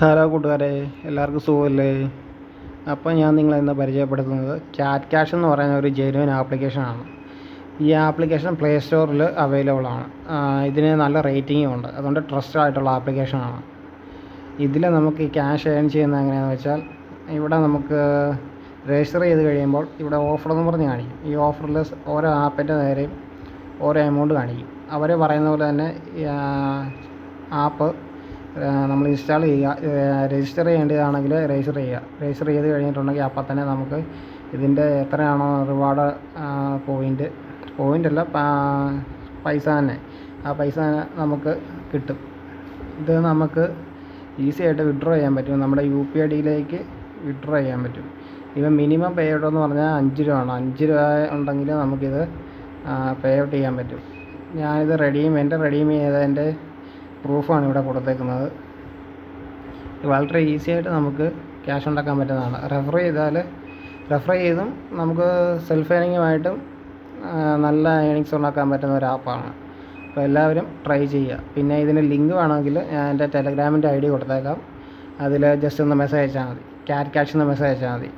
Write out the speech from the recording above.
Hello കൂട്ടുകാരെ, എല്ലാവർക്കും സുഖമല്ലേ? അപ്പോൾ ഞാൻ നിങ്ങളെ ഇന്ന് പരിചയപ്പെടുത്തുന്നത് ക്യാറ്റ് ക്യാഷ് എന്ന് പറയുന്ന ഒരു ജെന്യുവൻ ആപ്ലിക്കേഷനാണ്. ഈ ആപ്ലിക്കേഷൻ പ്ലേ സ്റ്റോറിൽ അവൈലബിൾ ആണ്. ഇതിന് നല്ല റേറ്റിംഗും ഉണ്ട്, അതുകൊണ്ട് ട്രസ്റ്റഡ് ആയിട്ടുള്ള ആപ്ലിക്കേഷനാണ്. ഇതിൽ നമുക്ക് ക്യാഷ് ഏൺ ചെയ്യുന്നത് എങ്ങനെയാണെന്ന് വെച്ചാൽ, ഇവിടെ നമുക്ക് രജിസ്റ്റർ ചെയ്ത് കഴിയുമ്പോൾ ഇവിടെ ഓഫർ എന്ന് പറഞ്ഞ് കാണിക്കും. ഈ ഓഫറിൽ ഓരോ ആപ്പിൻ്റെ നേരെയും ഓരോ എമൗണ്ട് കാണിക്കും. അവർ പറയുന്ന പോലെ തന്നെ ആപ്പ് നമ്മൾ ഇൻസ്റ്റാൾ ചെയ്യുക, രജിസ്റ്റർ ചെയ്യേണ്ടതാണെങ്കിൽ രജിസ്റ്റർ ചെയ്ത് കഴിഞ്ഞിട്ടുണ്ടെങ്കിൽ അപ്പം തന്നെ നമുക്ക് ഇതിൻ്റെ എത്രയാണോ റിവാർഡ് പോയിൻ്റ് അല്ല, പൈസ തന്നെ, ആ പൈസ തന്നെ നമുക്ക് കിട്ടും. ഇത് നമുക്ക് ഈസി ആയിട്ട് വിഡ്രോ ചെയ്യാൻ പറ്റും. നമ്മുടെ UPI വിഡ്രോ ചെയ്യാൻ പറ്റും. ഇവൻ മിനിമം പേ ഔട്ട് എന്ന് പറഞ്ഞാൽ 5 രൂപ ആണ്. 5 രൂപ ഉണ്ടെങ്കിൽ നമുക്കിത് പേ ഔട്ട് ചെയ്യാൻ പറ്റും. ഞാനിത് റെഡീം ചെയ്തതിൻ്റെ പ്രൂഫാണ് ഇവിടെ കൊടുത്തേക്കുന്നത്. വളരെ ഈസി ആയിട്ട് നമുക്ക് ക്യാഷ് ഉണ്ടാക്കാൻ പറ്റുന്നതാണ്. റെഫർ ചെയ്തും നമുക്ക് സെൽഫ് ഏണിങ്ങുമായിട്ടും നല്ല ഏണിങ്സ് ഉണ്ടാക്കാൻ പറ്റുന്ന ഒരു ആപ്പാണ്. അപ്പോൾ എല്ലാവരും ട്രൈ ചെയ്യുക. പിന്നെ ഇതിന് ലിങ്ക് വേണമെങ്കിൽ ഞാൻ എൻ്റെ ടെലഗ്രാമിൻ്റെ ID കൊടുത്തേക്കാം. അതിൽ ജസ്റ്റ് ഒന്ന് മെസ്സേജ് അയച്ചാൽ മതി, ക്യാറ്റ് ക്യാഷ് എന്ന് മെസ്സേജ് അയച്ചാൽ മതി.